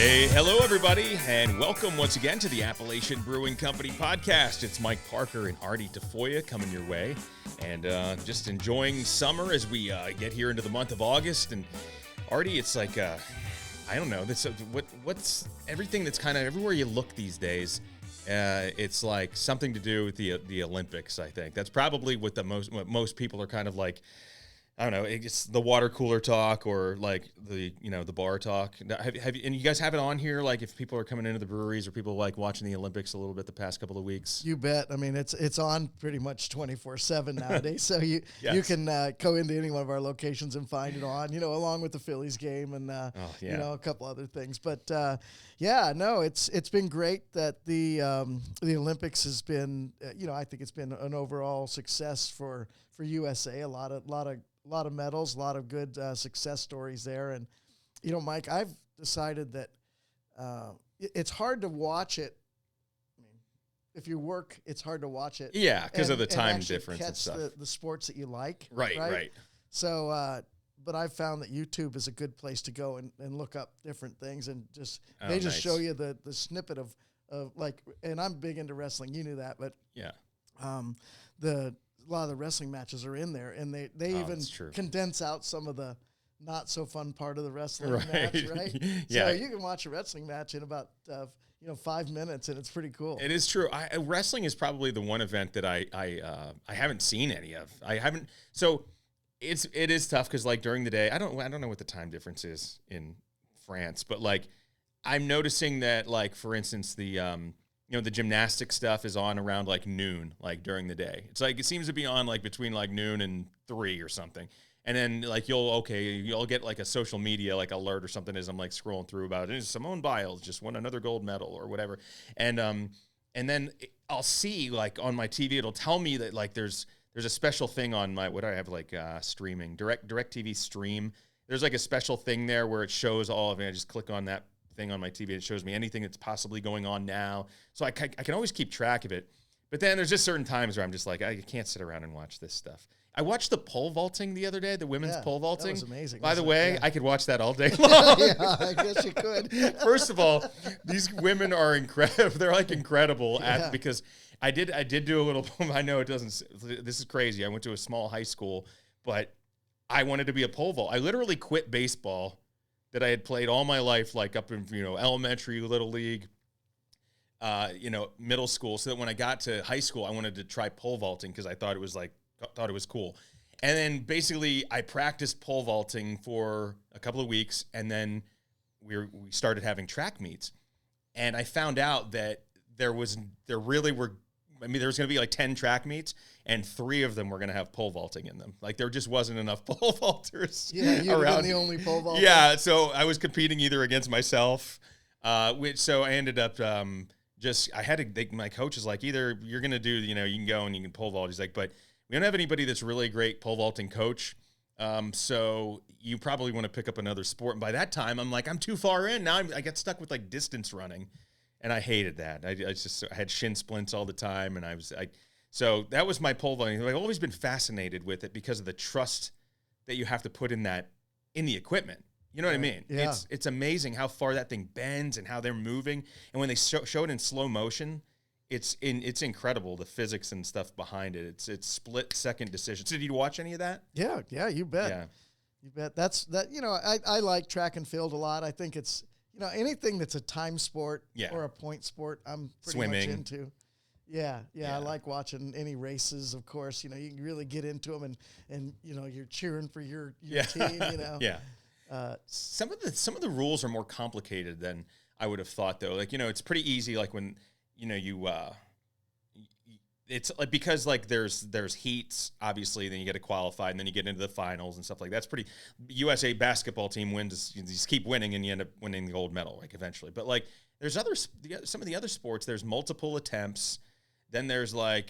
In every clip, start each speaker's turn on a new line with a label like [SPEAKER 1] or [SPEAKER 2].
[SPEAKER 1] Hey, hello everybody, and welcome once again to the Appalachian Brewing Company podcast. It's Mike Parker and Artie Tafoya coming your way, and just enjoying summer as we get here into the month of August. And Artie, it's like I don't know, this what's everything that's kind of everywhere you look these days. It's like something to do with the Olympics. I think that's probably what most people are kind of like. I don't know. It's the water cooler talk or like the bar talk. And you guys have it on here? Like if people are coming into the breweries or people like watching the Olympics a little bit the past couple of weeks.
[SPEAKER 2] You bet. I mean, it's on pretty much 24/7 nowadays. So you can go into any one of our locations and find it on. Along with the Phillies game and a couple other things. But it's been great that the Olympics has been. I think it's been an overall success for USA. A lot of medals, a lot of good success stories there. And, Mike, I've decided that it's hard to watch it. I mean, if you work, it's hard to watch it.
[SPEAKER 1] Yeah, because of the time difference and stuff.
[SPEAKER 2] The sports that you like.
[SPEAKER 1] Right. So,
[SPEAKER 2] but I've found that YouTube is a good place to go and look up different things and they just show you the snippet of like, and I'm big into wrestling. You knew that, but
[SPEAKER 1] yeah,
[SPEAKER 2] a lot of the wrestling matches are in there, and they even condense out some of the not so fun part of the wrestling match, right?
[SPEAKER 1] Yeah.
[SPEAKER 2] So you can watch a wrestling match in about 5 minutes, and it's pretty cool.
[SPEAKER 1] It is true. Wrestling is probably the one event that I haven't seen any of. I haven't. So it is tough because like during the day, I don't know what the time difference is in France, but like I'm noticing that like for instance the gymnastics stuff is on around like noon, like during the day. It's like, it seems to be on like between like noon and 3 or something. And then like you'll get like a social media like alert or something as I'm like scrolling through about it. Simone Biles just won another gold medal or whatever. And then I'll see like on my TV, it'll tell me that like there's a special thing on my, what do I have, like streaming, direct TV stream. There's like a special thing there where it shows all of it. I just click on that thing on my TV. It shows me anything that's possibly going on now. So I can always keep track of it. But then there's just certain times where I'm just like, I can't sit around and watch this stuff. I watched the pole vaulting the other day, the women's pole vaulting.
[SPEAKER 2] That was amazing.
[SPEAKER 1] By the way, I could watch that all day long.
[SPEAKER 2] Yeah, I guess you could.
[SPEAKER 1] First of all, these women are incredible. They're like incredible because I did do a little, I know it doesn't, this is crazy. I went to a small high school, but I wanted to be a pole vault. I literally quit baseball that I had played all my life, like up in, elementary, little league, middle school. So that when I got to high school, I wanted to try pole vaulting because I thought it was cool. And then basically I practiced pole vaulting for a couple of weeks. And then we started having track meets. And I found out that there was going to be like 10 track meets, and 3 of them were going to have pole vaulting in them. Like there just wasn't enough pole vaulters.
[SPEAKER 2] Yeah, you were the only pole vaulter.
[SPEAKER 1] Yeah, so I was competing either against myself, so I ended up my coach is like, either you're going to do, you can go and you can pole vault. He's like, but we don't have anybody that's really a great pole vaulting coach. So you probably want to pick up another sport. And by that time, I'm like, I'm too far in. Now I got stuck with like distance running. And I hated that. I had shin splints all the time, and so that was my pole vaulting. I've always been fascinated with it because of the trust that you have to put in the equipment. You know what I mean?
[SPEAKER 2] Yeah.
[SPEAKER 1] It's amazing how far that thing bends and how they're moving. And when they show it in slow motion, it's incredible, the physics and stuff behind it. It's split second decisions. Did you watch any of that?
[SPEAKER 2] Yeah, you bet.
[SPEAKER 1] Yeah.
[SPEAKER 2] You bet. That's that. I like track and field a lot. I think it's. Anything that's a time sport or a point sport, I'm pretty much into. Yeah. I like watching any races, of course. You can really get into them and you're cheering for your team,
[SPEAKER 1] Yeah. Some of the rules are more complicated than I would have thought, though. Like, it's pretty easy, like when, it's like because like there's heats, obviously, then you get to qualify and then you get into the finals and stuff like that. That's pretty. USA basketball team wins, you just keep winning and you end up winning the gold medal like eventually. But like there's some of the other sports, there's multiple attempts. Then there's like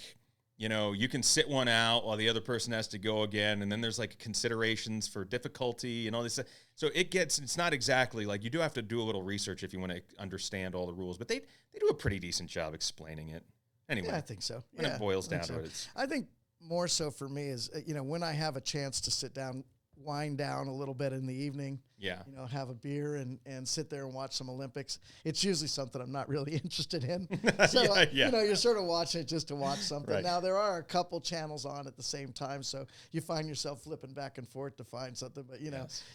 [SPEAKER 1] you can sit one out while the other person has to go again, and then there's like considerations for difficulty and all this stuff. So it's not exactly like, you do have to do a little research if you want to understand all the rules, but they do a pretty decent job explaining it. Anyway,
[SPEAKER 2] I think so.
[SPEAKER 1] When it boils down to it,
[SPEAKER 2] I think more so for me is, when I have a chance to sit down wind down a little bit in the evening.
[SPEAKER 1] Yeah.
[SPEAKER 2] Have a beer and sit there and watch some Olympics. It's usually something I'm not really interested in. So, you're sort of watching it just to watch something.
[SPEAKER 1] Right.
[SPEAKER 2] Now, there are a couple channels on at the same time, so you find yourself flipping back and forth to find something. But,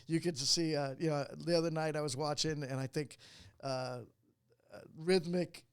[SPEAKER 2] you could see, the other night I was watching, and I think rhythmic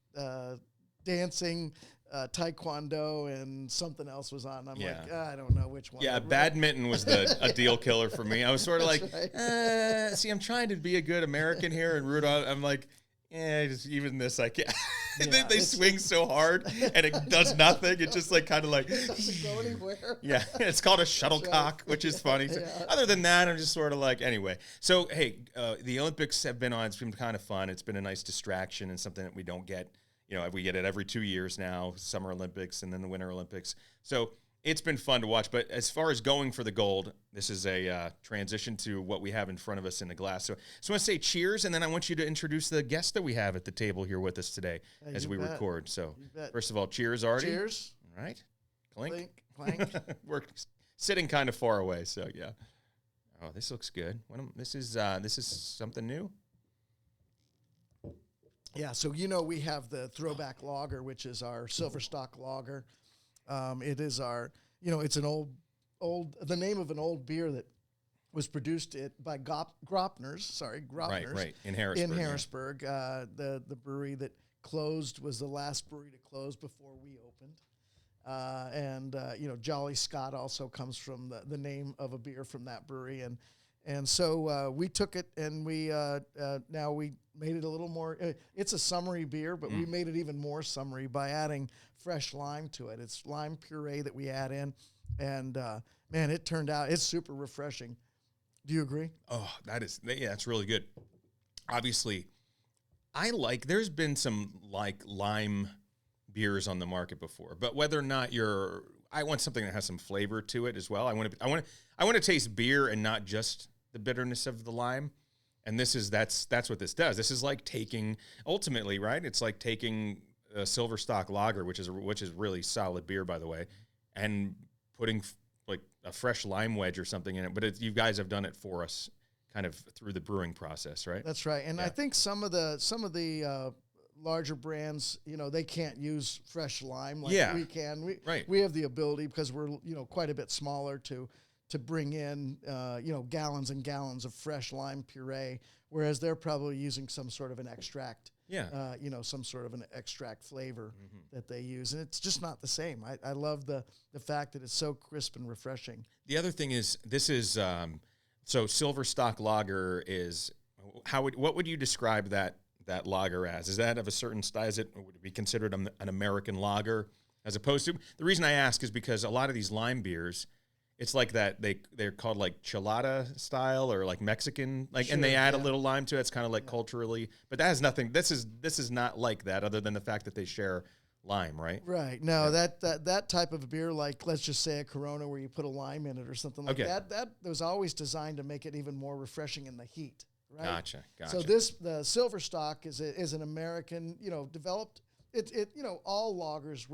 [SPEAKER 2] dancing, taekwondo, and something else was on. I'm like, I don't know which one.
[SPEAKER 1] Yeah, badminton was a deal killer for me. I was sort of like,
[SPEAKER 2] right.
[SPEAKER 1] See, I'm trying to be a good American here and root on. I'm like, just even this I can't. They swing so hard and it does nothing. It's just like kind of like
[SPEAKER 2] it doesn't go anywhere.
[SPEAKER 1] Yeah, it's called a shuttlecock, which is funny. So, other than that, I'm just sort of like anyway. So hey, the Olympics have been on. It's been kind of fun. It's been a nice distraction and something that we don't get. We get it every 2 years now, Summer Olympics and then the Winter Olympics. So it's been fun to watch. But as far as going for the gold, this is a transition to what we have in front of us in the glass. So I want to say cheers, and then I want you to introduce the guest that we have at the table here with us today as we record. So first of all, cheers, Artie.
[SPEAKER 2] Cheers.
[SPEAKER 1] All right. Clink.
[SPEAKER 2] Clank.
[SPEAKER 1] We're sitting kind of far away, so yeah. Oh, this looks good. This is something new.
[SPEAKER 2] Yeah, so we have the Throwback Lager, which is our Silver Stock Lager. It is our, it's an old, the name of an old beer that was produced by Gropner's.
[SPEAKER 1] Right, in Harrisburg.
[SPEAKER 2] In Harrisburg, the brewery that closed was the last brewery to close before we opened. And Jolly Scott also comes from the name of a beer from that brewery. And so we took it and we now we made it a little more. It's a summery beer, but we made it even more summery by adding fresh lime to it. It's lime puree that we add in, and man, it turned out it's super refreshing. Do you agree?
[SPEAKER 1] Oh, that's really good. Obviously, there's been some lime beers on the market before, but whether or not I want something that has some flavor to it as well. I want to taste beer and not just the bitterness of the lime. And that's what this does. This is like ultimately, right? It's like taking a Silver Stock Lager, which is really solid beer, by the way, and putting like a fresh lime wedge or something in it. But you guys have done it for us, kind of through the brewing process, right?
[SPEAKER 2] That's right. And I think some of the larger brands, they can't use fresh lime like we can. We have the ability because we're quite a bit smaller to bring in gallons and gallons of fresh lime puree, whereas they're probably using some sort of an extract. Some sort of an extract flavor that they use, and it's just not the same. I love the fact that it's so crisp and refreshing.
[SPEAKER 1] The other thing is this is so Silver Stock Lager is what would you describe that lager as? Is that of a certain style? Would it be considered an American lager as opposed to? The reason I ask is because a lot of these lime beers, it's like that they're called like chilada style or like Mexican, and they add a little lime to it. It's kind of like culturally, but that has nothing. This is not like that, other than the fact that they share lime, right?
[SPEAKER 2] Right. No, that type of beer, like let's just say a Corona where you put a lime in it or something like that. That was always designed to make it even more refreshing in the heat. Right?
[SPEAKER 1] Gotcha.
[SPEAKER 2] So the Silver Stock is an American, developed. All lagers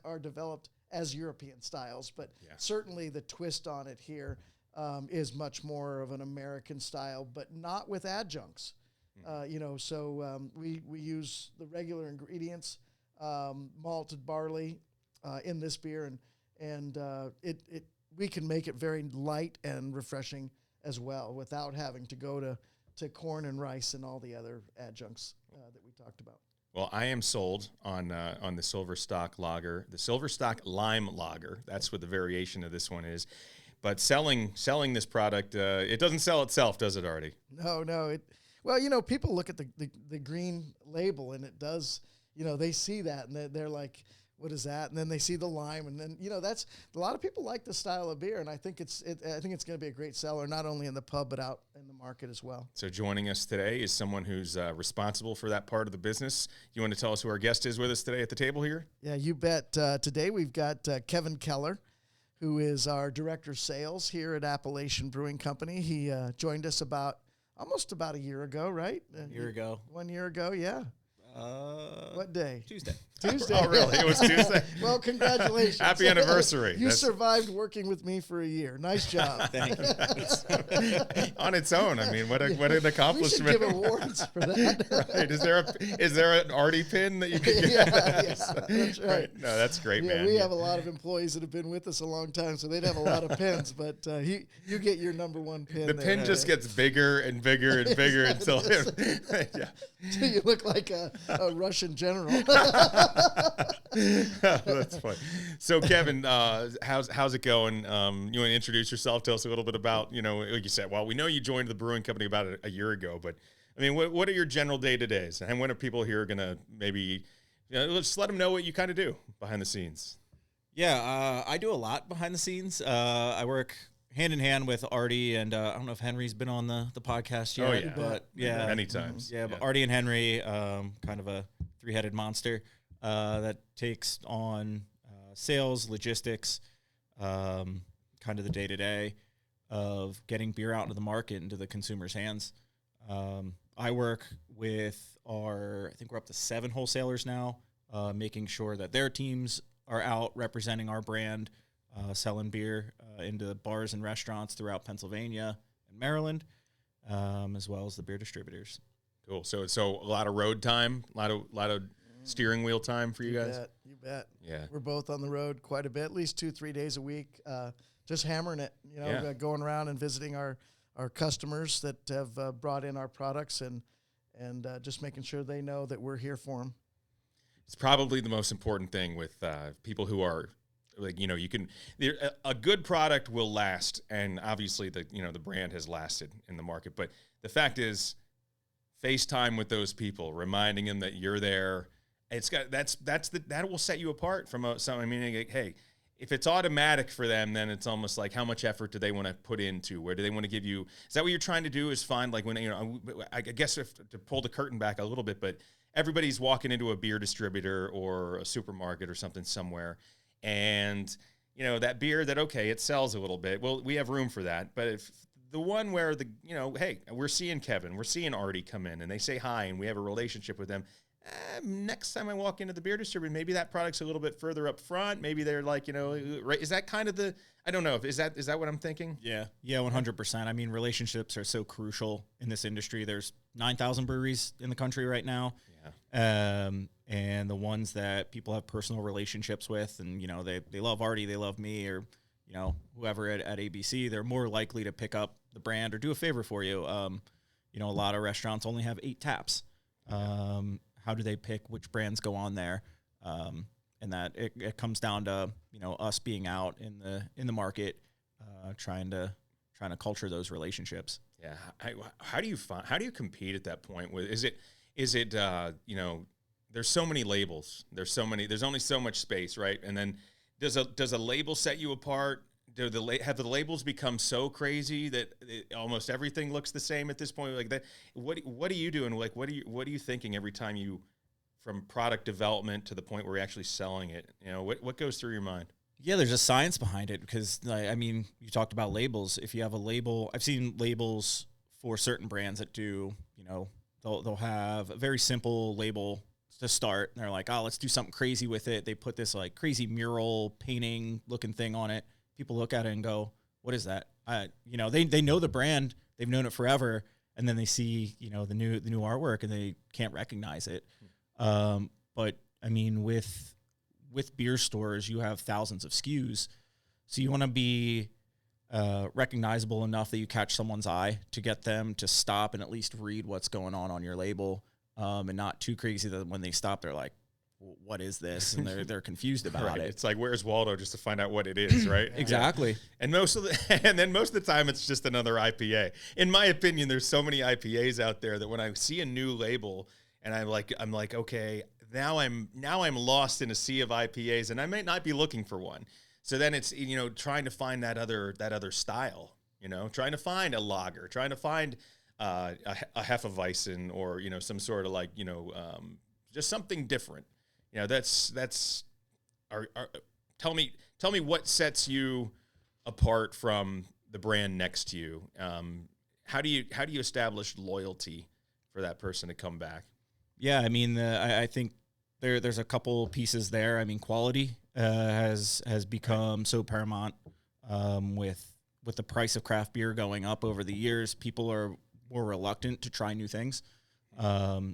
[SPEAKER 2] are developed as European styles, but certainly the twist on it here is much more of an American style, but not with adjuncts. We use the regular ingredients, malted barley in this beer, and we can make it very light and refreshing as well without having to go to corn and rice and all the other adjuncts that we talked about.
[SPEAKER 1] Well, I am sold on the Silver Stock Lager, the Silver Stock Lime Lager. That's what the variation of this one is. But selling this product, it doesn't sell itself, does it, Artie?
[SPEAKER 2] No. People look at the green label and it does. They see that and they're like, "What is that?" And then they see the lime, and then that's a lot of people like this style of beer, and I think it's going to be a great seller, not only in the pub but out in the market as well.
[SPEAKER 1] So joining us today is someone who's responsible for that part of the business. You want to tell us who our guest is with us today at the table here?
[SPEAKER 2] Yeah, you bet. Today we've got Kevin Keller, who is our director of sales here at Appalachian Brewing Company. He joined us almost about a year ago, right?
[SPEAKER 3] 1 year ago.
[SPEAKER 2] 1 year ago, yeah. What day?
[SPEAKER 3] Tuesday.
[SPEAKER 2] Tuesday.
[SPEAKER 1] Oh, really? It was Tuesday?
[SPEAKER 2] Well, congratulations.
[SPEAKER 1] Happy anniversary.
[SPEAKER 2] You survived working with me for a year. Nice job.
[SPEAKER 3] Thank you.
[SPEAKER 1] On its own. I mean, what an accomplishment.
[SPEAKER 2] We should give awards for that.
[SPEAKER 1] Right. Is there an Artie pin that you can get?
[SPEAKER 2] Yeah, that's right.
[SPEAKER 1] No, that's great, man.
[SPEAKER 2] We have a lot of employees that have been with us a long time, so they'd have a lot of pins, but you get your number one pin.
[SPEAKER 1] The pin just gets bigger and bigger and bigger until
[SPEAKER 2] you look like a Russian general.
[SPEAKER 1] That's funny. So, Kevin, how's it going? You want to introduce yourself? Tell us a little bit about, like you said, well, we know you joined the brewing company about a year ago, but I mean, what are your general day-to-days? And when are people here going to maybe, just let them know what you kind of do behind the scenes?
[SPEAKER 3] Yeah, I do a lot behind the scenes. I work hand in hand with Artie, and I don't know if Henry's been on the podcast yet.
[SPEAKER 1] Oh, yeah.
[SPEAKER 3] But yeah.
[SPEAKER 1] Many times.
[SPEAKER 3] Yeah, but Artie and Henry, kind of a three-headed monster that takes on sales, logistics, kind of the day-to-day of getting beer out into the market, into the consumer's hands. I work with I think we're up to 7 wholesalers now, making sure that their teams are out representing our brand, selling beer into bars and restaurants throughout Pennsylvania and Maryland, as well as the beer distributors.
[SPEAKER 1] Cool. So a lot of road time, a lot of steering wheel time for you guys.
[SPEAKER 2] You bet.
[SPEAKER 1] Yeah.
[SPEAKER 2] We're both on the road quite a bit, at least 2-3 days a week, just hammering it. Going around and visiting our customers that have brought in our products and just making sure they know that we're here for them.
[SPEAKER 1] It's probably the most important thing with people who are like, a good product will last, and obviously the brand has lasted in the market. But the fact is, FaceTime with those people, reminding them that you're there. That will set you apart from hey, if it's automatic for them, then it's almost like how much effort do they want to put into? Where do they want to give you? Is that what you're trying to do? Is find like when I guess to pull the curtain back a little bit, but everybody's walking into a beer distributor or a supermarket or something somewhere, and that beer that it sells a little bit. Well, we have room for that, but if the one where hey, we're seeing Kevin, we're seeing Artie come in, and they say hi, and we have a relationship with them. Next time I walk into the beer distributor, maybe that product's a little bit further up front. Maybe they're like, right? Is that kind of I don't know. Is that what I'm thinking?
[SPEAKER 3] Yeah, 100%. I mean, relationships are so crucial in this industry. There's 9,000 breweries in the country right now. Yeah. And the ones that people have personal relationships with, and they love Artie, they love me, or whoever at ABC, they're more likely to pick up the brand or do a favor for you. A lot of restaurants only have 8 taps. How do they pick which brands go on there? And that it comes down to us being out in the market, trying to culture those relationships.
[SPEAKER 1] Yeah. How do you compete at that point? Is it there's so many labels. There's only so much space, right? And then does a label set you apart? Have the labels become so crazy that almost everything looks the same at this point? Like that, what are you doing? Like, what are you thinking every time from product development to the point where you're actually selling it? What goes through your mind?
[SPEAKER 3] Yeah, there's a science behind it because, you talked about labels. If you have a label, I've seen labels for certain brands that do, they'll have a very simple label to start. And they're like, oh, let's do something crazy with it. They put this like crazy mural painting looking thing on it. People look at it and go, what is that? They know the brand, they've known it forever. And then they see, the new artwork and they can't recognize it. But I mean, with beer stores, you have thousands of SKUs. So you want to be recognizable enough that you catch someone's eye to get them to stop and at least read what's going on your label, and not too crazy that when they stop, they're like, what is this? And they're confused about
[SPEAKER 1] right.
[SPEAKER 3] it.
[SPEAKER 1] It's like, where's Waldo, just to find out what it is, right?
[SPEAKER 3] Exactly.
[SPEAKER 1] Yeah. And most of the time it's just another IPA. In my opinion, there's so many IPAs out there that when I see a new label and I'm like, okay, now I'm lost in a sea of IPAs and I might not be looking for one. So then it's, trying to find that other style, trying to find a lager, trying to find a Hefeweizen or, some sort of like, just something different. Tell me what sets you apart from the brand next to you. How do you establish loyalty for that person to come back?
[SPEAKER 3] Yeah, I mean, I think there's a couple pieces there. I mean, quality has become so paramount with the price of craft beer going up over the years. People are more reluctant to try new things.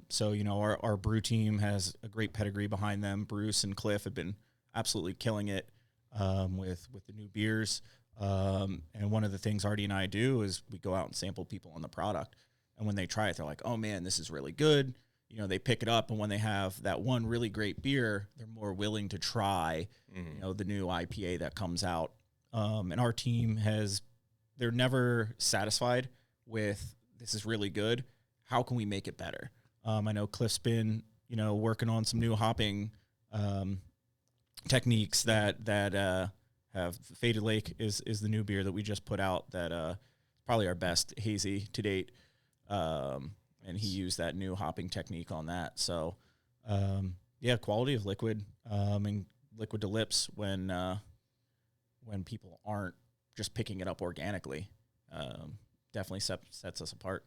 [SPEAKER 3] So, you know, our brew team has a great pedigree behind them. Bruce and Cliff have been absolutely killing it with the new beers. And one of the things Artie and I do is we go out and sample people on the product. And when they try it, they're like, oh, man, this is really good. You know, they pick it up, and when they have that one really great beer, they're more willing to try, you know, the new IPA that comes out. And our team they're never satisfied with, this is really good. How can we make it better? I know Cliff's been, you know, working on some new hopping techniques that have Faded Lake is the new beer that we just put out that probably our best hazy to date. And he used that new hopping technique on that. So, yeah, quality of liquid and liquid to lips when people aren't just picking it up organically definitely sets us apart.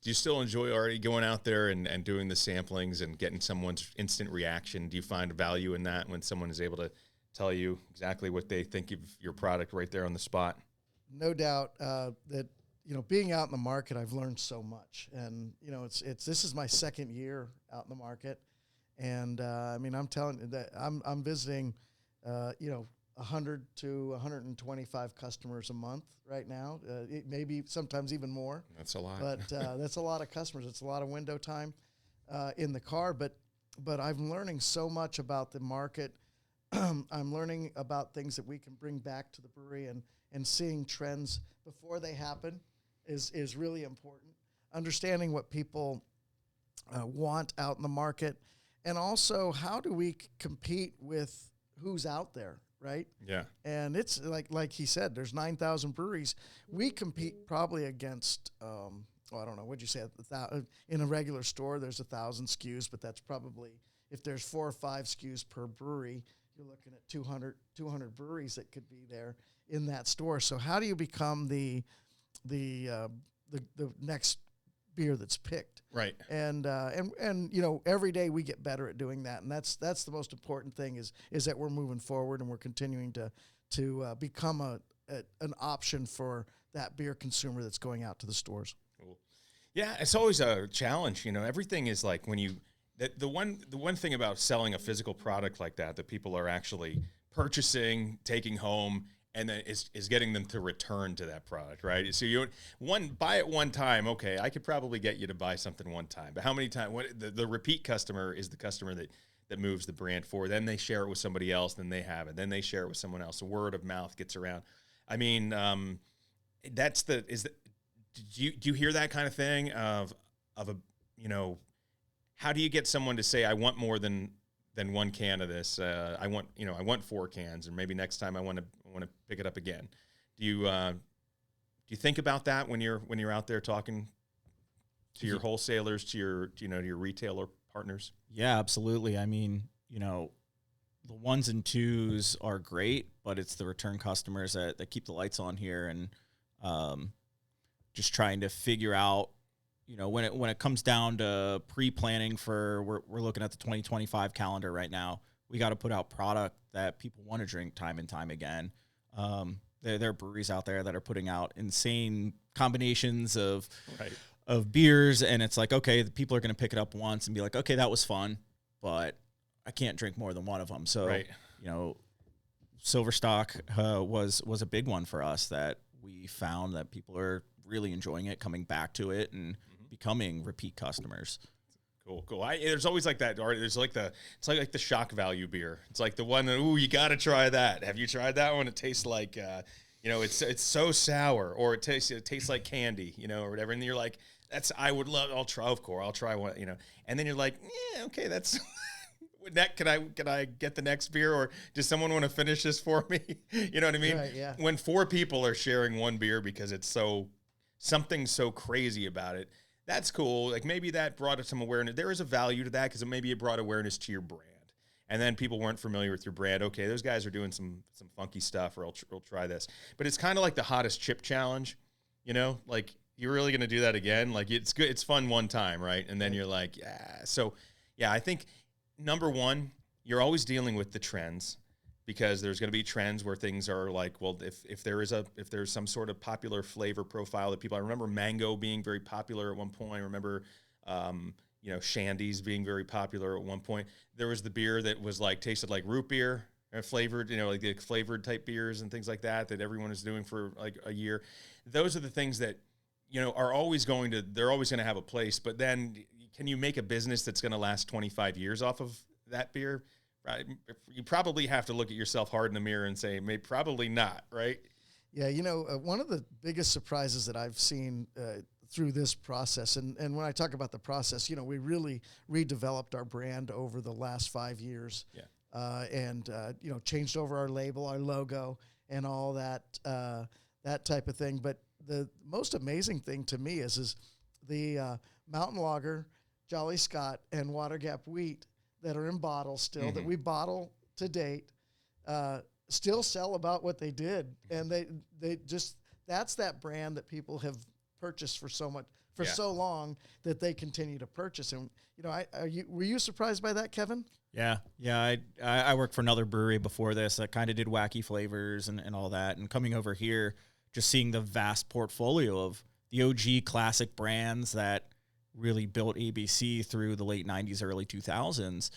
[SPEAKER 1] Do you still enjoy, Artie, going out there and doing the samplings and getting someone's instant reaction? Do you find value in that when someone is able to tell you exactly what they think of your product right there on the spot?
[SPEAKER 2] No doubt that, you know, being out in the market, I've learned so much. And, you know, this is my second year out in the market. And, I mean, I'm telling you that I'm visiting, you know, 100 to 125 customers a month right now. It maybe sometimes even more.
[SPEAKER 1] That's a lot.
[SPEAKER 2] But that's a lot of customers. It's a lot of window time in the car. But I'm learning so much about the market. I'm learning about things that we can bring back to the brewery, and seeing trends before they happen is really important. Understanding what people want out in the market, and also how do we compete with who's out there, right?
[SPEAKER 1] Yeah.
[SPEAKER 2] And it's like he said, there's 9,000 breweries. We compete probably against, I don't know, what'd you say? In a regular store, there's 1,000 SKUs, but that's probably, if there's 4 or 5 SKUs per brewery, you're looking at 200 breweries that could be there in that store. So how do you become the next beer that's picked?
[SPEAKER 1] Right.
[SPEAKER 2] And you know, every day we get better at doing that, and that's the most important thing is that we're moving forward and we're continuing to become an option for that beer consumer that's going out to the stores.
[SPEAKER 1] Cool. Yeah, it's always a challenge. You know, everything is like when you the one thing about selling a physical product like that people are actually purchasing, taking home, and then is getting them to return to that product, right? So you buy it one time, okay, I could probably get you to buy something one time, but how many times? The repeat customer is the customer that moves the brand forward. Then they share it with somebody else, then they have it, then they share it with someone else. The word of mouth gets around. I mean, do you hear that kind of thing of a, you know, how do you get someone to say, I want more than one can of this? I want 4 cans, and maybe next time I want to pick it up again. Do you think about that when you're out there talking to your wholesalers, to your retailer partners?
[SPEAKER 3] Yeah, absolutely. I mean, you know, the 1s and 2s are great, but it's the return customers that keep the lights on here, and just trying to figure out, you know, when it comes down to pre-planning for, we're looking at the 2025 calendar right now. We got to put out product that people want to drink time and time again. There are breweries out there that are putting out insane combinations of beers, and it's like, okay, the people are going to pick it up once and be like, okay, that was fun, but I can't drink more than one of them. So, you know, Silverstock was a big one for us that we found that people are really enjoying it, coming back to it, and becoming repeat customers.
[SPEAKER 1] Cool. There's always like that. Or there's like it's like the shock value beer. It's like the one that, ooh, you got to try that. Have you tried that one? It tastes like, you know, it's so sour, or it tastes like candy, you know, or whatever. And you're like, I'll try one, you know. And then you're like, yeah, okay, that's. Can I get the next beer, or does someone want to finish this for me? You know what I mean?
[SPEAKER 2] Right, yeah.
[SPEAKER 1] When 4 people are sharing one beer because it's something so crazy about it, that's cool. Like maybe that brought some awareness. There is a value to that because maybe it brought awareness to your brand. And then people weren't familiar with your brand. Okay, those guys are doing some funky stuff, or I'll try this. But it's kind of like the hottest chip challenge, you know? Like, you're really going to do that again? Like, it's good. It's fun one time, right? And then you're like, yeah. So, yeah, I think number one, you're always dealing with the trends, because there's going to be trends where things are like, well, if there's some sort of popular flavor profile that people, I remember mango being very popular at one point. I remember, shandies being very popular at one point. There was the beer that was like, tasted like root beer, flavored, like the flavored type beers and things like that everyone is doing for like a year. Those are the things that, they're always going to have a place. But then can you make a business that's going to last 25 years off of that beer? Right. You probably have to look at yourself hard in the mirror and say, maybe probably not, right?
[SPEAKER 2] Yeah, one of the biggest surprises that I've seen through this process, and when I talk about the process, we really redeveloped our brand over the last 5 years.
[SPEAKER 1] Yeah.
[SPEAKER 2] And changed over our label, our logo, and all that type of thing. But the most amazing thing to me is the Mountain Lager, Jolly Scott, and Water Gap Wheat that are in bottles still, that we bottle to date, still sell about what they did. And they just, that's that brand that people have purchased for so long that they continue to purchase. And, were you surprised by that, Kevin?
[SPEAKER 3] Yeah. I worked for another brewery before this that kind of did wacky flavors and all that. And coming over here, just seeing the vast portfolio of the OG classic brands that really built ABC through the late 90s, early 2000s.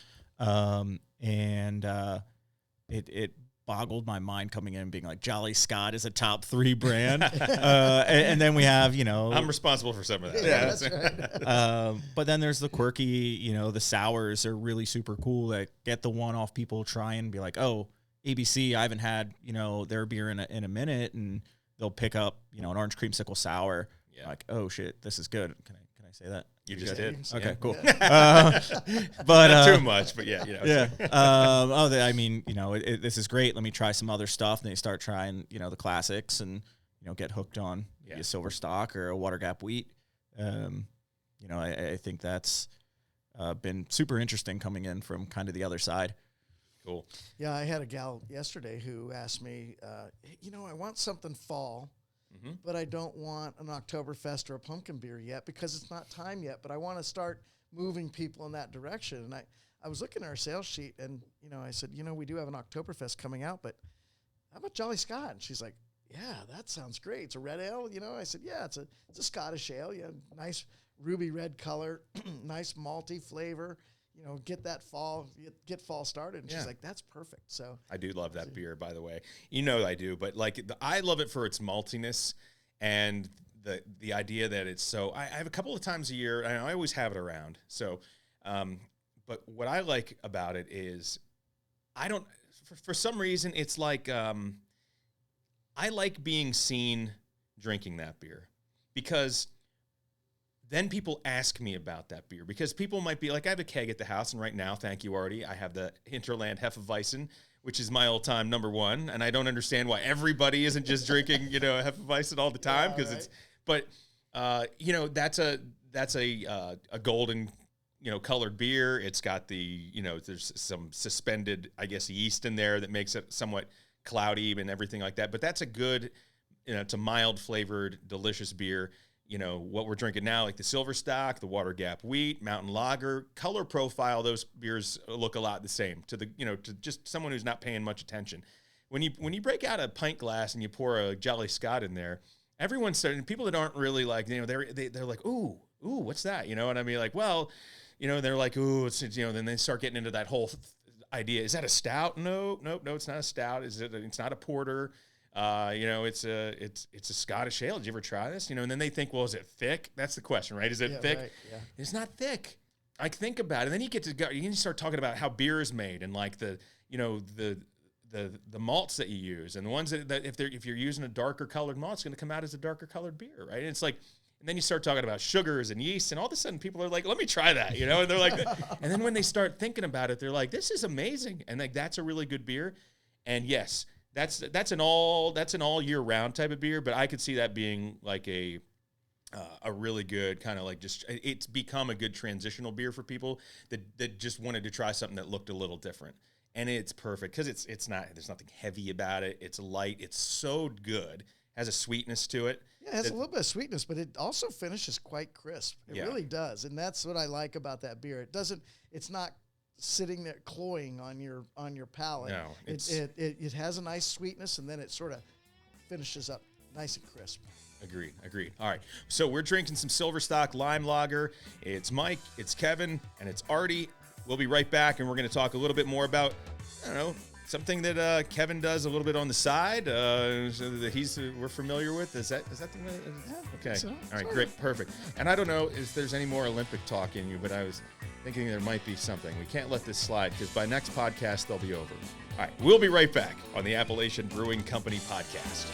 [SPEAKER 3] It boggled my mind coming in and being like, Jolly Scott is a top 3 brand. And then we have,
[SPEAKER 1] I'm responsible for some of that.
[SPEAKER 2] Yeah, that's right.
[SPEAKER 3] But then there's the quirky, the sours are really super cool that get the one-off people try and be like, oh, ABC, I haven't had, their beer in a minute, and they'll pick up, an orange creamsicle sour. Yeah. Like, oh shit, this is good. Can I say that?
[SPEAKER 1] You just did.
[SPEAKER 3] Okay, cool.
[SPEAKER 1] But not too much, but yeah,
[SPEAKER 3] yeah. This is great. Let me try some other stuff. And they start trying, the classics, and get hooked on a Silver Stock or a Water Gap Wheat. I think that's been super interesting coming in from kind of the other side.
[SPEAKER 1] Cool.
[SPEAKER 2] Yeah, I had a gal yesterday who asked me, I want something fall. Mm-hmm. But I don't want an Oktoberfest or a pumpkin beer yet because it's not time yet. But I want to start moving people in that direction. And I was looking at our sales sheet, and I said, we do have an Oktoberfest coming out, but how about Jolly Scott? And she's like, yeah, that sounds great. It's a red ale, I said, yeah, it's a Scottish ale. Yeah, nice ruby red color, nice malty flavor. Get that fall, get fall started. And she's like, that's perfect. So
[SPEAKER 1] I do love that beer, by the way. I do, but I love it for its maltiness and the idea that it's so. I have a couple of times a year, and I always have it around. So, but what I like about it is, for some reason, it's like I like being seen drinking that beer, because then people ask me about that beer, because people might be like, I have a keg at the house, and right now, thank you, Artie, I have the Hinterland Hefeweizen, which is my all-time number one, and I don't understand why everybody isn't just drinking, Hefeweizen all the time, because that's a golden, colored beer. It's got the, there's some suspended, I guess, yeast in there that makes it somewhat cloudy and everything like that. But that's a good, it's a mild flavored, delicious beer. What we're drinking now, like the Silver Stock, the Water Gap Wheat, Mountain Lager, color profile, those beers look a lot the same to to just someone who's not paying much attention. When you break out a pint glass and you pour a Jolly Scott in there, everyone's starting, people that aren't really like, they're like, ooh, what's that? And I mean, like, well, they're like, ooh, it's, then they start getting into that whole idea. Is that a stout? No, it's not a stout. It's not a porter. It's a Scottish ale. Did you ever try this? And then they think, well, is it thick? That's the question, right? Is it thick?
[SPEAKER 2] Right, yeah.
[SPEAKER 1] It's not thick. I think about it. And then you get to go, you can start talking about how beer is made, and like the malts that you use, and the ones that if you're using a darker colored malt, it's going to come out as a darker colored beer, right? And it's like, and then you start talking about sugars and yeast, and all of a sudden people are like, let me try that, and they're like, and then when they start thinking about it, they're like, this is amazing. And like, that's a really good beer. And yes, that's an all year round type of beer, but I could see that being like a really good kind of like, just, it's become a good transitional beer for people that just wanted to try something that looked a little different. And it's perfect because it's not, there's nothing heavy about it. It's light. It's so good. Has a sweetness to it.
[SPEAKER 2] Yeah, it has a little bit of sweetness, but it also finishes quite crisp. It really does. And that's what I like about that beer. It's not sitting there cloying on your palate.
[SPEAKER 1] No,
[SPEAKER 2] it has a nice sweetness, and then it sort of finishes up nice and crisp.
[SPEAKER 1] Agreed. All right, so we're drinking some Silverstock Lime Lager. It's Mike, it's Kevin, and it's Artie. We'll be right back, and we're going to talk a little bit more about, I don't know, something that Kevin does a little bit on the side that we're familiar with. Is that the way?
[SPEAKER 2] Yeah,
[SPEAKER 1] okay.
[SPEAKER 2] so.
[SPEAKER 1] All right, great, perfect. And I don't know if there's any more Olympic talk in you, but I was thinking there might be something. We can't let this slide because by next podcast they'll be over. All right, we'll be right back on the Appalachian Brewing Company podcast.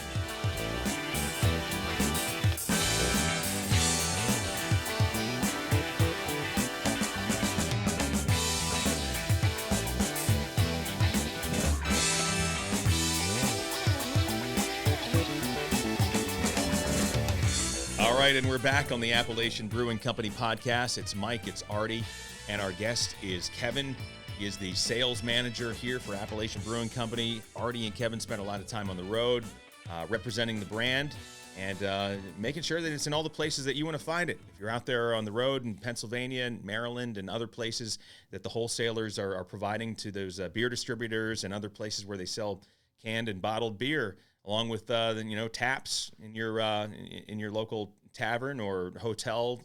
[SPEAKER 1] All right, and we're back on the Appalachian Brewing Company podcast. It's Mike, it's Artie, and our guest is Kevin. He is the sales manager here for Appalachian Brewing Company. Artie and Kevin spent a lot of time on the road representing the brand and making sure that it's in all the places that you want to find it. If you're out there on the road in Pennsylvania and Maryland and other places that the wholesalers are providing to those beer distributors and other places where they sell canned and bottled beer, along with taps in your local tavern or hotel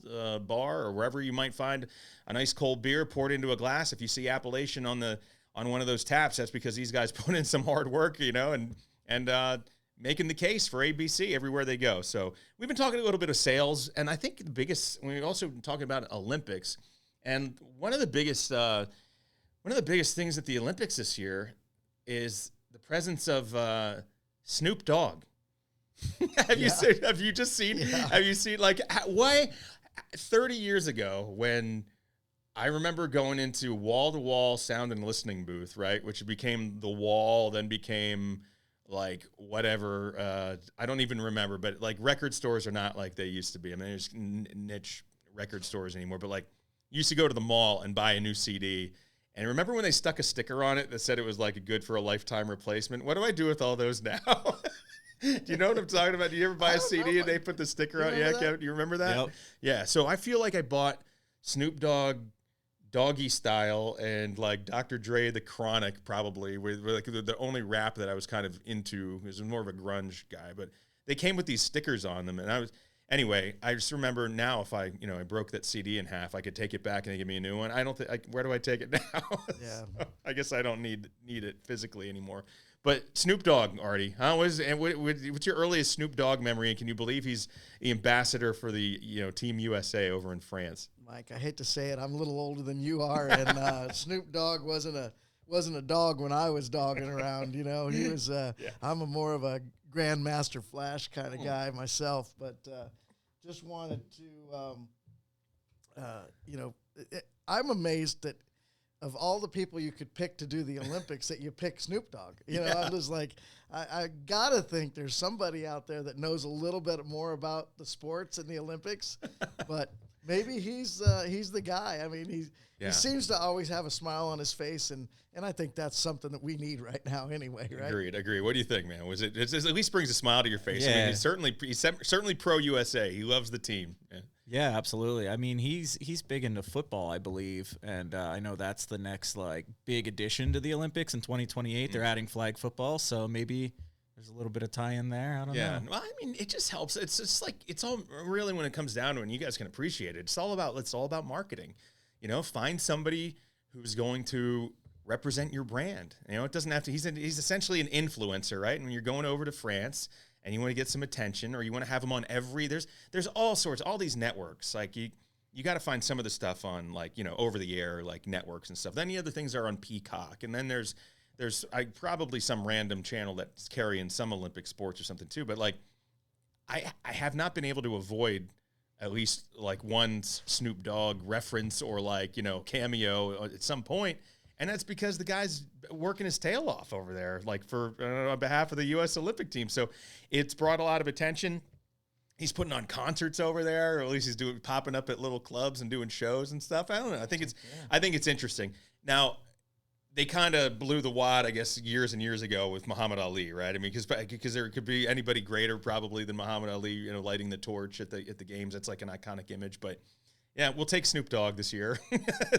[SPEAKER 1] bar or wherever you might find a nice cold beer poured into a glass. If you see Appalachian on one of those taps, that's because these guys put in some hard work, and making the case for ABC everywhere they go. So we've been talking a little bit of sales, and I think we've also been talking about Olympics, and one of the biggest things at the Olympics this year is the presence of Snoop Dogg. Have you just seen? Yeah. Have you seen why 30 years ago when I remember going into wall-to-wall sound and listening booth, right, which became the Wall, then became whatever. I don't even remember, but record stores are not like they used to be. I mean, there's niche record stores anymore, but you used to go to the mall and buy a new CD. And remember when they stuck a sticker on it that said it was good for a lifetime replacement? What do I do with all those now? Do you know what I'm talking about? Do you ever buy a CD and they put the sticker on? Yeah, Kevin, do you remember that? Yep. Yeah, so I feel like I bought Snoop Dogg Doggy Style and Dr. Dre The Chronic probably with the only rap that I was kind of into. It was more of a grunge guy, but they came with these stickers on them, and I just remember now if I broke that CD in half, I could take it back and they give me a new one. I don't think where do I take it now?
[SPEAKER 2] Yeah.
[SPEAKER 1] So I guess I don't need it physically anymore. But Snoop Dogg, Artie, what's your earliest Snoop Dogg memory? And can you believe he's the ambassador for the Team USA over in France?
[SPEAKER 2] Mike, I hate to say it, I'm a little older than you are, and Snoop Dogg wasn't a dog when I was dogging around. He was. Yeah. I'm more of a Grandmaster Flash kind of guy myself, but just wanted to, I'm amazed that of all the people you could pick to do the Olympics that you pick Snoop Dogg. I'm just I gotta think there's somebody out there that knows a little bit more about the sports and the Olympics, but maybe he's the guy. I mean, he seems to always have a smile on his face, and I think that's something that we need right now anyway, right? Agreed.
[SPEAKER 1] What do you think, man? It at least brings a smile to your face. Yeah. I mean, he's certainly pro USA. He loves the team.
[SPEAKER 3] Yeah, absolutely. I mean, he's big into football, I believe, and I know that's the next big addition to the Olympics in 2028. Mm-hmm. They're adding flag football, so maybe there's a little bit of tie-in there. I don't know.
[SPEAKER 1] Yeah, well, I mean, it just helps. It's just it's all really when it comes down to it, and you guys can appreciate it. It's all about marketing. Find somebody who's going to represent your brand. It doesn't have to. He's essentially an influencer, right? And when you're going over to France and you want to get some attention, or you want to have him on there's all these networks. You got to find some of the stuff on over the air networks and stuff. Then the other things are on Peacock, and then there's probably some random channel that's carrying some Olympic sports or something too. But I have not been able to avoid at least one Snoop Dogg reference or cameo at some point. And that's because the guy's working his tail off over there, on behalf of the U.S. Olympic team. So it's brought a lot of attention. He's putting on concerts over there, or at least he's popping up at little clubs and doing shows and stuff. I don't know. I think it's interesting. Now, they kind of blew the wad, I guess, years and years ago with Muhammad Ali, right? I mean, because there could be anybody greater probably than Muhammad Ali, lighting the torch at the games. That's an iconic image, but Yeah, we'll take Snoop Dogg this year.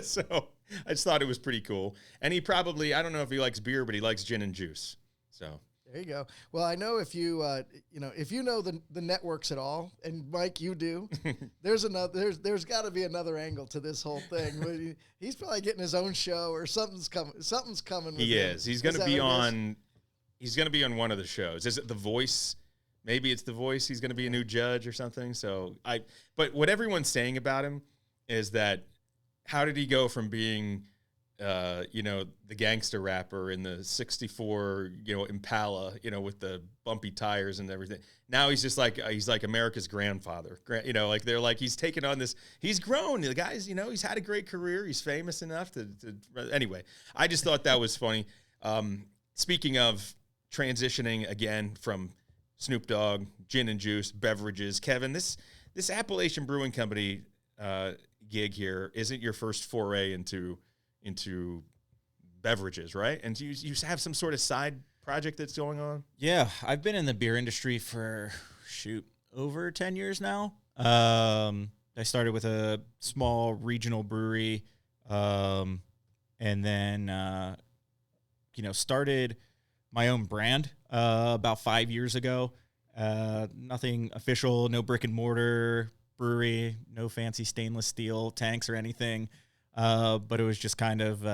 [SPEAKER 1] So I just thought it was pretty cool. And he probably, I don't know if he likes beer, but he likes gin and juice. So
[SPEAKER 2] there you go. Well, I know if you if you know the networks at all, and Mike, you do. There's got to be another angle to this whole thing. He's probably getting his own show or something's coming. Something's coming. With
[SPEAKER 1] he
[SPEAKER 2] him.
[SPEAKER 1] is. He's going to be on. He's going to be on one of the shows. Is it The Voice? Maybe it's The Voice. He's going to be a new judge or something. But what everyone's saying about him is that how did he go from being, the gangster rapper in the '64, Impala, with the bumpy tires and everything. Now he's just he's like America's grandfather. They're like he's taken on this. He's grown. The guy's, he's had a great career. He's famous enough to. Anyway, I just thought that was funny. Speaking of transitioning again from Snoop Dogg, gin and juice, beverages. Kevin, this Appalachian Brewing Company gig here isn't your first foray into beverages, right? And you have some sort of side project that's going on?
[SPEAKER 3] Yeah, I've been in the beer industry for, over 10 years now. I started with a small regional brewery, and then, started my own brand about 5 years ago. Nothing official, no brick and mortar brewery, no fancy stainless steel tanks or anything. But it was just kind of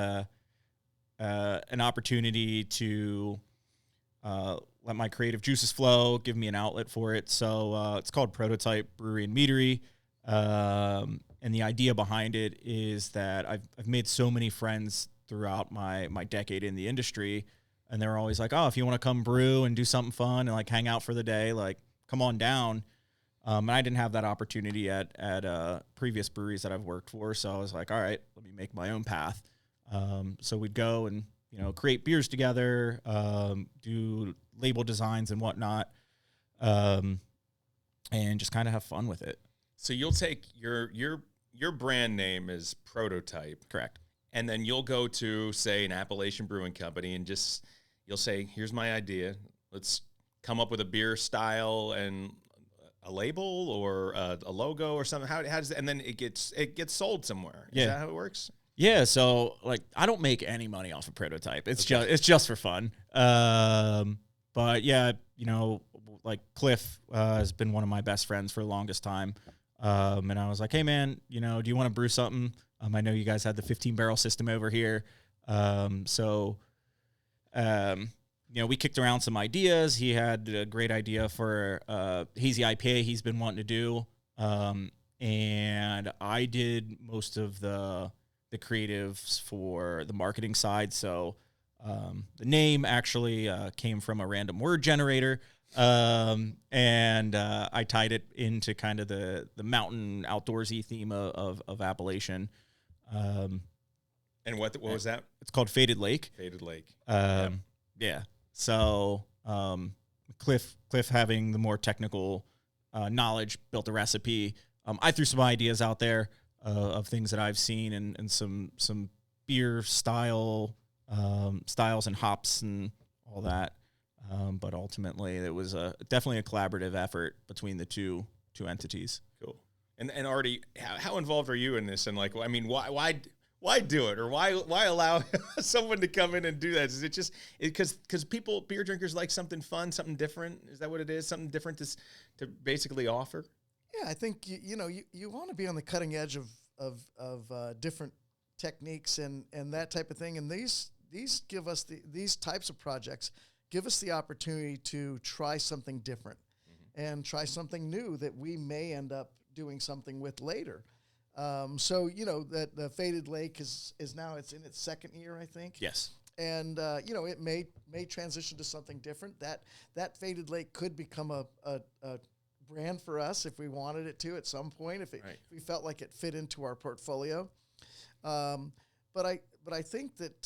[SPEAKER 3] an opportunity to let my creative juices flow, give me an outlet for it. So it's called Prototype Brewery Meadery. And the idea behind it is that I've made so many friends throughout my decade in the industry. And they're always like, oh, if you want to come brew and do something fun and hang out for the day, come on down. And I didn't have that opportunity at previous breweries that I've worked for. So I was like, all right, let me make my own path. So we'd go and, create beers together, do label designs and whatnot, and just kind of have fun with it.
[SPEAKER 1] So you'll take your brand name is Prototype.
[SPEAKER 3] Correct.
[SPEAKER 1] And then you'll go to, say, an Appalachian Brewing Company and you'll say, here's my idea. Let's come up with a beer style and a label or a logo or something. How does it, and then it gets sold somewhere. Is that how it works?
[SPEAKER 3] Yeah. So I don't make any money off of Prototype. It's just for fun. But yeah, Cliff has been one of my best friends for the longest time. And I was like, hey man, do you want to brew something? I know you guys had the 15-barrel system over here. We kicked around some ideas. He had a great idea for hazy IPA he's been wanting to do. And I did most of the creatives for the marketing side. So the name actually came from a random word generator. And I tied it into kind of the mountain outdoorsy theme of Appalachian.
[SPEAKER 1] And what was that?
[SPEAKER 3] It's called Faded Lake.
[SPEAKER 1] Faded Lake.
[SPEAKER 3] Yeah. So Cliff having the more technical knowledge built a recipe. I threw some ideas out there of things that I've seen and some beer styles and hops and all that. But ultimately, it was definitely a collaborative effort between the two entities.
[SPEAKER 1] Cool. And Artie, how involved are you in this? And why do it, or why allow someone to come in and do that? Is it just because beer drinkers like something fun, something different? Is that what it is? Something different to basically offer?
[SPEAKER 2] Yeah, I think you want to be on the cutting edge of different techniques and that type of thing. And these give us these types of projects give us the opportunity to try something different and try something new that we may end up doing something with later. That the Faded Lake is now it's in its second year, I think.
[SPEAKER 3] Yes.
[SPEAKER 2] And it may transition to something different. That Faded Lake could become a brand for us if we wanted it to at some point, if we felt like it fit into our portfolio. But I think that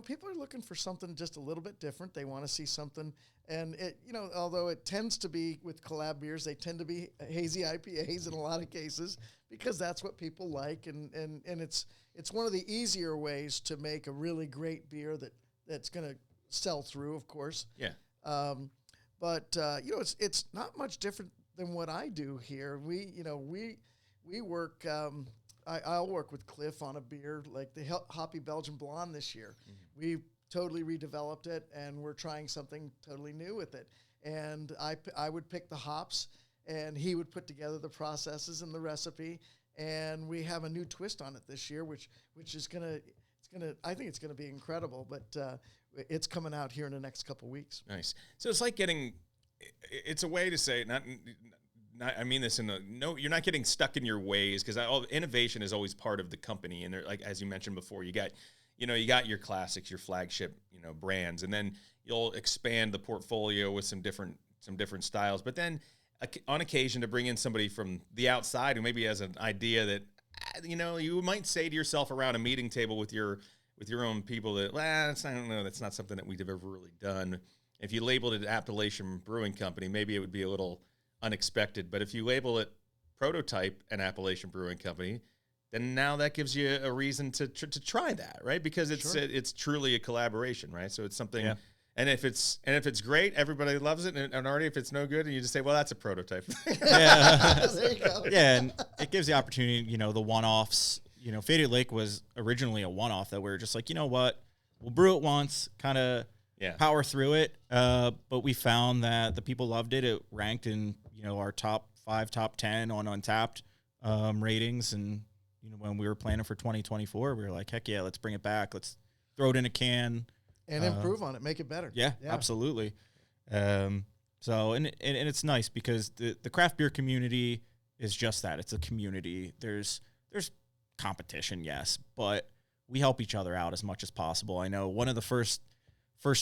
[SPEAKER 2] people are looking for something just a little bit different. They want to see something, and it although it tends to be with collab beers, they tend to be hazy IPAs in a lot of cases because that's what people like, and it's one of the easier ways to make a really great beer that's going to sell through, of course.
[SPEAKER 1] Yeah.
[SPEAKER 2] It's not much different than what I do here. We work I'll work with Cliff on a beer like the Hoppy Belgian Blonde this year. We totally redeveloped it, and we're trying something totally new with it. And I would pick the hops, and he would put together the processes and the recipe. And we have a new twist on it this year, which is I think it's gonna be incredible. But it's coming out here in the next couple weeks.
[SPEAKER 1] Nice. So it's like it's a way to say not. I mean this you're not getting stuck in your ways, because innovation is always part of the company. And like as you mentioned before, you got your classics, your flagship, brands, and then you'll expand the portfolio with some different styles. But then on occasion to bring in somebody from the outside who maybe has an idea that, you might say to yourself around a meeting table with your own people that, that's not something that we've ever really done. If you labeled it Appalachian Brewing Company, maybe it would be a little unexpected. But if you label it Prototype and Appalachian Brewing Company, then now that gives you a reason to try that, right? Because it's truly a collaboration, right? So it's something, and if it's great, everybody loves it. And Artie, if it's no good, and you just say, well, that's a prototype.
[SPEAKER 3] Yeah, there you go. Yeah, and it gives the opportunity, the one-offs. Faded Lake was originally a one-off that we were just like, you know what, we'll brew it once, kind of power through it. But we found that the people loved it. It ranked in, our top 5, top 10 on Untapped ratings. And, when we were planning for 2024, we were like, heck yeah, let's bring it back. Let's throw it in a can.
[SPEAKER 2] And improve on it, make it better.
[SPEAKER 3] Yeah, absolutely. So, and it's nice because the craft beer community is just that. It's a community. There's competition, yes, but we help each other out as much as possible. I know one of the first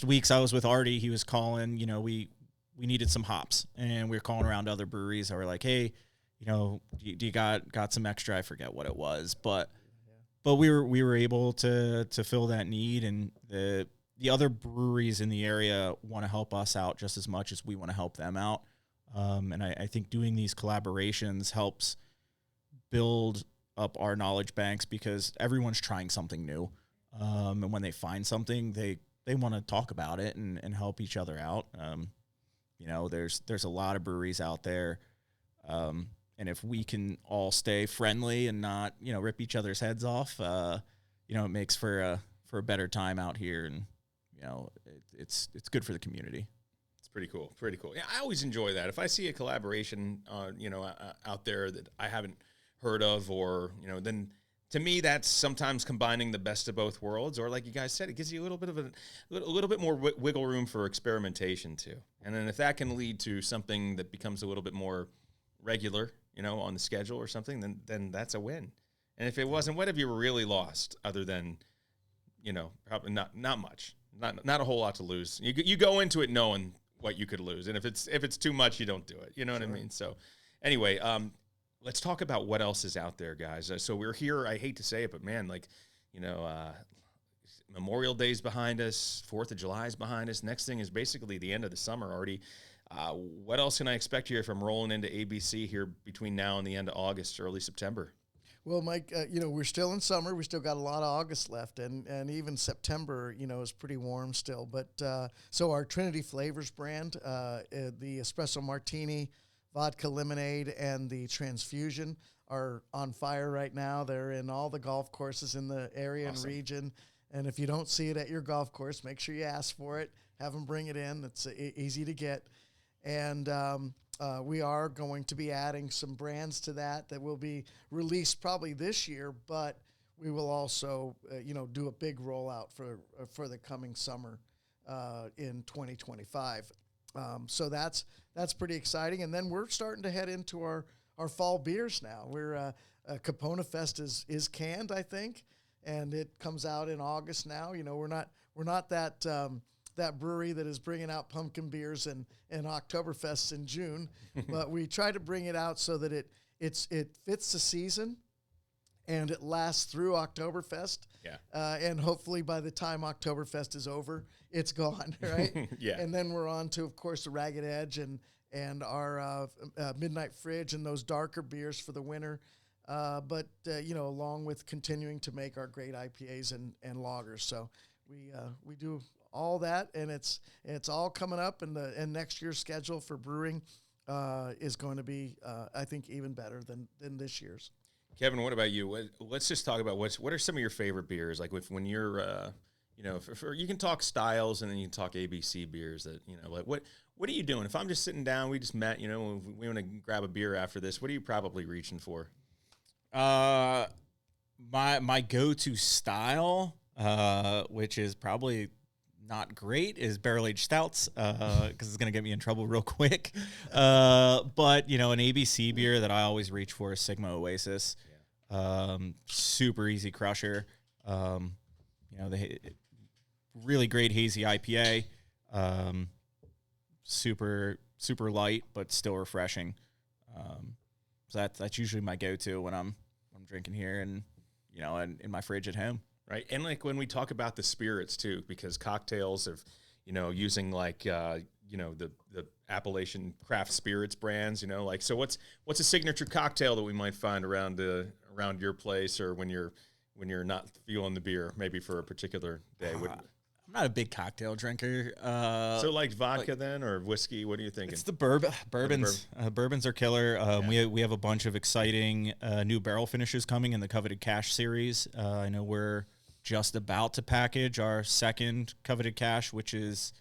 [SPEAKER 3] weeks I was with Artie, he was calling, we needed some hops, and we were calling around to other breweries that were like, hey, do you got some extra? I forget what it was, but we were able to fill that need, and the other breweries in the area want to help us out just as much as we want to help them out. And I think doing these collaborations helps build up our knowledge banks, because everyone's trying something new. And when they find something, they want to talk about it and help each other out. There's a lot of breweries out there. And if we can all stay friendly and not, rip each other's heads off, it makes for a better time out here. And, it's good for the community.
[SPEAKER 1] It's pretty cool. Pretty cool. Yeah, I always enjoy that. If I see a collaboration, out there that I haven't heard of, or, then to me, that's sometimes combining the best of both worlds. Or like you guys said, it gives you a little bit more wiggle room for experimentation too. And then if that can lead to something that becomes a little bit more regular, on the schedule or something, then that's a win. And if it wasn't, what have you really lost other than, probably not much, not a whole lot to lose. You go into it knowing what you could lose. And if it's too much, you don't do it. You know what I mean? So anyway, let's talk about what else is out there, guys. So we're here. I hate to say it, but man, Memorial Day's behind us. 4th of July's behind us. Next thing is basically the end of the summer already. What else can I expect here if I'm rolling into ABC here between now and the end of August, early September?
[SPEAKER 2] Well, Mike, we're still in summer. We still got a lot of August left, and even September, is pretty warm still. But so our Trinity Flavors brand, the Espresso Martini, Vodka Lemonade, and the Transfusion are on fire right now. They're in all the golf courses in the area and region. And if you don't see it at your golf course, make sure you ask for it. Have them bring it in. It's easy to get. And we are going to be adding some brands to that will be released probably this year, but we will also, do a big rollout for the coming summer in 2025. So that's pretty exciting. And then we're starting to head into our fall beers now. We're Capona Fest is canned, I think, and it comes out in August now. We're not that brewery that is bringing out pumpkin beers and Oktoberfests in June, but we try to bring it out so that it fits the season and it lasts through Oktoberfest.
[SPEAKER 1] Yeah.
[SPEAKER 2] And hopefully by the time Oktoberfest is over, it's gone, right?
[SPEAKER 1] Yeah.
[SPEAKER 2] And then we're on to, of course, the Ragged Edge and our Midnight Fridge and those darker beers for the winter. But along with continuing to make our great IPAs and lagers. So we do all that, and it's all coming up, and next year's schedule for brewing is going to be, I think, even better than this year's.
[SPEAKER 1] Kevin, what about you? Let's just talk about what are some of your favorite beers? Like when you're, you can talk styles and then you can talk ABC beers that, like what are you doing? If I'm just sitting down, we just met, we want to grab a beer after this. What are you probably reaching for?
[SPEAKER 3] My go-to style, which is probably not great, is barrel-aged stouts, because it's going to get me in trouble real quick. But, an ABC beer that I always reach for is Sigma Oasis. Yeah. Super easy crusher. The really great hazy IPA. Super light, but still refreshing. So that's usually my go-to when I'm drinking here and, in my fridge at home.
[SPEAKER 1] Right. And like when we talk about the spirits too, because cocktails of, using like, the Appalachian craft spirits brands, so what's a signature cocktail that we might find around your place or when you're not feeling the beer, maybe for a particular day?
[SPEAKER 3] I'm not a big cocktail drinker.
[SPEAKER 1] So like vodka then or whiskey? What are you thinking?
[SPEAKER 3] It's the bourbons. Bourbons are killer. We have a bunch of exciting new barrel finishes coming in the Coveted Cash series. I know we're just about to package our second Coveted Cash, which is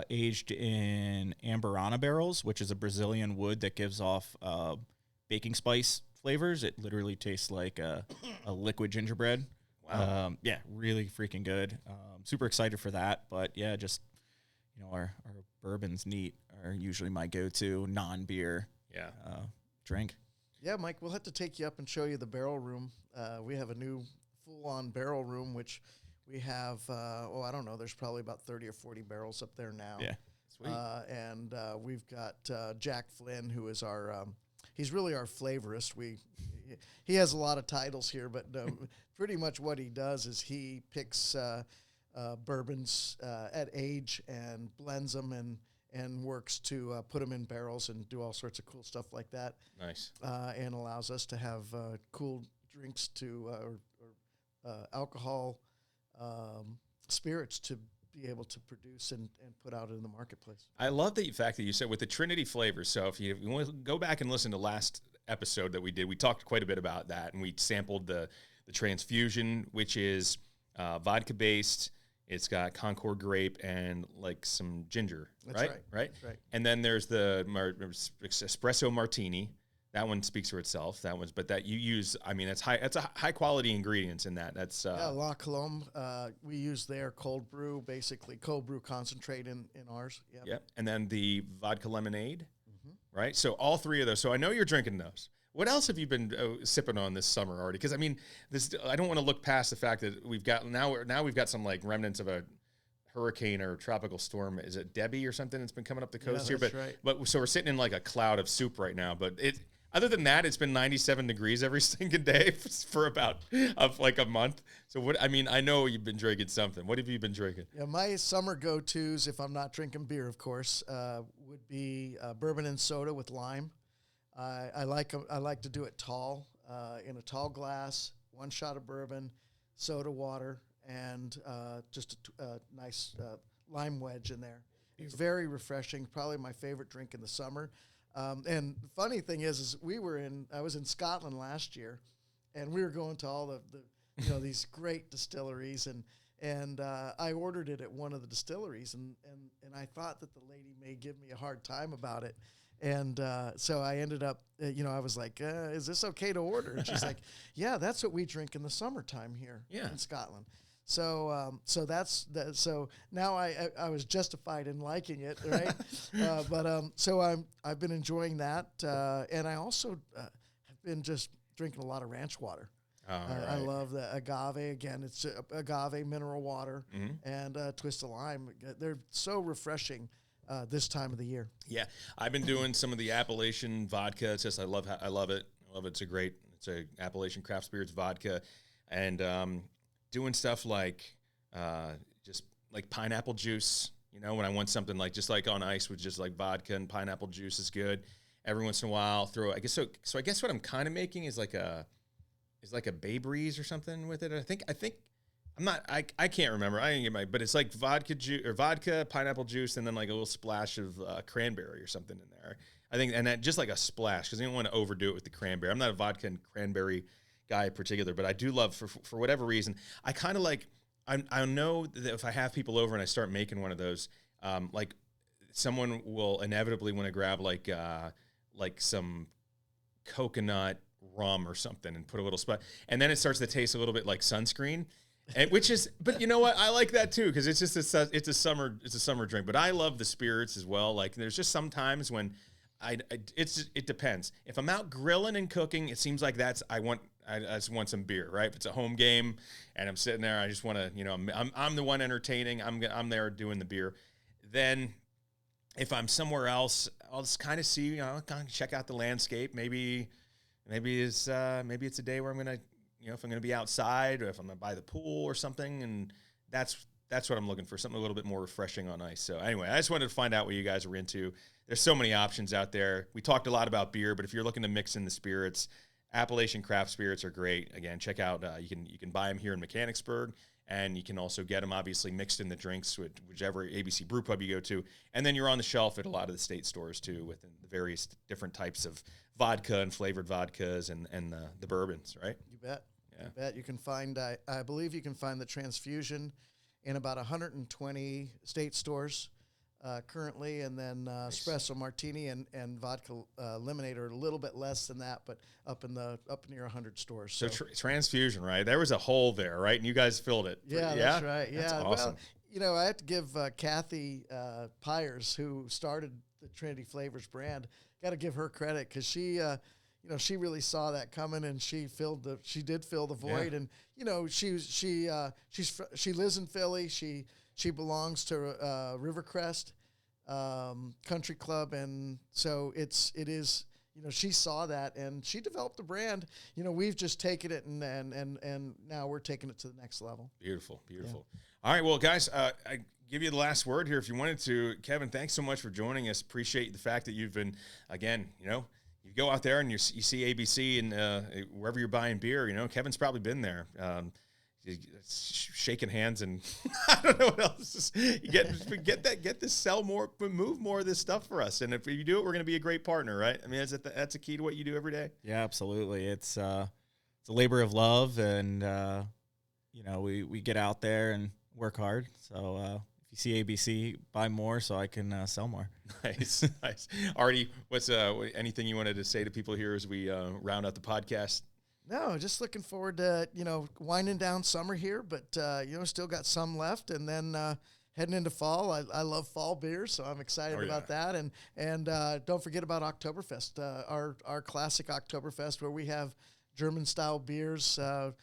[SPEAKER 3] aged in Amberana barrels, which is a Brazilian wood that gives off baking spice flavors. It literally tastes like a liquid gingerbread.
[SPEAKER 1] Wow.
[SPEAKER 3] Really freaking good. Super excited for that. But yeah, just, our bourbons neat are usually my go-to non-beer drink.
[SPEAKER 2] Yeah, Mike, we'll have to take you up and show you the barrel room. We have a new full-on barrel room, which we have, I don't know, there's probably about 30 or 40 barrels up there now.
[SPEAKER 3] Yeah.
[SPEAKER 1] Sweet.
[SPEAKER 2] And we've got Jack Flynn, who is our, he's really our flavorist. He has a lot of titles here, but pretty much what he does is he picks bourbons at age and blends them and works to put them in barrels and do all sorts of cool stuff like that.
[SPEAKER 1] Nice.
[SPEAKER 2] And allows us to have cool drinks or alcohol spirits to be able to produce and put out in the marketplace.
[SPEAKER 1] I love the fact that you said with the Trinity flavors. So if you want to go back and listen to last episode that we did, we talked quite a bit about that, and we sampled the transfusion, which is vodka based. It's got Concord grape and like some ginger.
[SPEAKER 2] That's
[SPEAKER 1] right.
[SPEAKER 2] That's right.
[SPEAKER 1] And then there's the espresso martini. That one speaks for itself. But that you use, that's a high quality ingredients in that. That's
[SPEAKER 2] La Colombe. We use their cold brew, basically cold brew concentrate in ours.
[SPEAKER 1] Yep. And then the vodka lemonade, right? So all three of those. So I know you're drinking those. What else have you been sipping on this summer, Artie? Because I don't want to look past the fact that we've got some like remnants of a hurricane or tropical storm. Is it Debbie or something that's been coming up the coast here?
[SPEAKER 2] That's right.
[SPEAKER 1] But so we're sitting in like a cloud of soup right now. But other than that, it's been 97 degrees every single day for about like a month. So I know you've been drinking something. What have you been drinking?
[SPEAKER 2] Yeah, my summer go-tos, if I'm not drinking beer, of course, would be bourbon and soda with lime. I like to do it tall, in a tall glass, one shot of bourbon, soda water, and just a nice lime wedge in there. It's very refreshing, probably my favorite drink in the summer. And the funny thing is I was in Scotland last year, and we were going to all the these great distilleries, and I ordered it at one of the distilleries, and I thought that the lady may give me a hard time about it. And so I ended up, I was like, is this okay to order? And she's like, yeah, that's what we drink in the summertime here in Scotland. So so now I was justified in liking it, right? So I've been enjoying that, and I also have been just drinking a lot of ranch water.
[SPEAKER 1] Right.
[SPEAKER 2] I love the agave. Again, it's agave mineral water and a twist of lime. They're so refreshing this time of the year.
[SPEAKER 1] Yeah, I've been doing some of the Appalachian vodka. It's just I love it. I love it. It's a Appalachian craft spirits vodka, and doing stuff like just like pineapple juice. When I want something like just like on ice with just like vodka and pineapple juice is good. Every once in a while, throw. I guess so. So I guess what I'm kind of making is like a Bay Breeze or something with it. I think I can't remember. I didn't get but it's like vodka, pineapple juice, and then like a little splash of cranberry or something in there. I think, and that just like a splash, because you don't want to overdo it with the cranberry. I'm not a vodka and cranberry guy in particular, but I do love, for whatever reason, I kind of like, I know that if I have people over and I start making one of those, like someone will inevitably want to grab like some coconut rum or something and put a little spot, and then it starts to taste a little bit like sunscreen. But you know what? I like that too, because it's just it's a summer drink. But I love the spirits as well. Like there's just sometimes when it depends. If I'm out grilling and cooking, it seems like I just want some beer, right? If it's a home game and I'm sitting there, I just want to, I'm the one entertaining. I'm there doing the beer. Then if I'm somewhere else, I'll just kind of see, kind of check out the landscape. Maybe it's a day where I'm gonna, if I'm gonna be outside or if I'm gonna by the pool or something, and that's what I'm looking for, something a little bit more refreshing on ice. So anyway, I just wanted to find out what you guys are into. There's so many options out there. We talked a lot about beer, but if you're looking to mix in the spirits, Appalachian craft spirits are great. Again, check out, you can buy them here in Mechanicsburg, and you can also get them obviously mixed in the drinks with whichever ABC brew pub you go to. And then you're on the shelf at a lot of the state stores too, within the various different types of vodka and flavored vodkas and the bourbons, right?
[SPEAKER 2] You bet.
[SPEAKER 1] Yeah.
[SPEAKER 2] You bet. You can find, I believe you can find the Transfusion in about 120 state stores currently, and then nice. Espresso Martini and Vodka Lemonade are a little bit less than that, but up near 100 stores.
[SPEAKER 1] So Transfusion, right? There was a hole there, right? And you guys filled it.
[SPEAKER 2] Yeah, that's right. Yeah,
[SPEAKER 1] that's awesome.
[SPEAKER 2] Well, I have to give Kathy Pyers, who started the Trinity Flavors brand, got to give her credit, because she she really saw that coming, and she did fill the void. Yeah. And she lives in Philly. She belongs to Rivercrest Country Club, and so it is she saw that, and she developed the brand. We've just taken it and now we're taking it to the next level.
[SPEAKER 1] Beautiful. Yeah. All right, well, guys, I give you the last word here if you wanted to. Kevin, thanks so much for joining us. Appreciate the fact that you've been, again, you go out there and you see ABC and wherever you're buying beer, Kevin's probably been there. Shaking hands, and I don't know what else. Get this, sell more, move more of this stuff for us. And if you do it, we're going to be a great partner, right? I mean, that's a key to what you do every day.
[SPEAKER 3] Yeah, absolutely. It's a labor of love, and we get out there and work hard. So if you see ABC, buy more so I can sell more.
[SPEAKER 1] Nice. Artie, what's anything you wanted to say to people here as we round out the podcast?
[SPEAKER 2] No, just looking forward to, winding down summer here, but, still got some left. And then heading into fall, I love fall beers, so I'm excited about that. And don't forget about Oktoberfest, our classic Oktoberfest, where we have German-style beers, the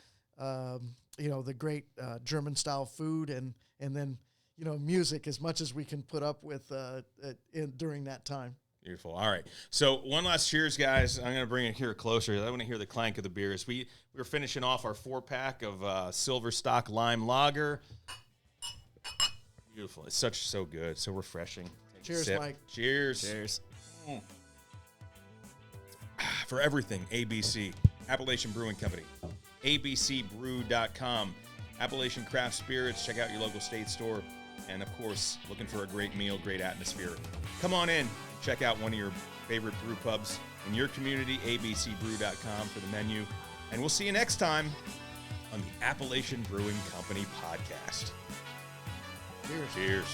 [SPEAKER 2] great German-style food, and then, music as much as we can put up with during that time.
[SPEAKER 1] Beautiful. All right. So one last cheers, guys. I'm going to bring it here closer. I want to hear the clank of the beers. We're finishing off our 4-pack of Silver Stock Lime Lager. Beautiful. It's so good. So refreshing.
[SPEAKER 2] Cheers, Mike.
[SPEAKER 1] Cheers. For everything, ABC, Appalachian Brewing Company, abcbrew.com, Appalachian Craft Spirits. Check out your local state store. And, of course, looking for a great meal, great atmosphere. Come on in. Check out one of your favorite brew pubs in your community, abcbrew.com for the menu. And we'll see you next time on the Appalachian Brewing Company podcast.
[SPEAKER 2] Cheers.
[SPEAKER 1] Cheers.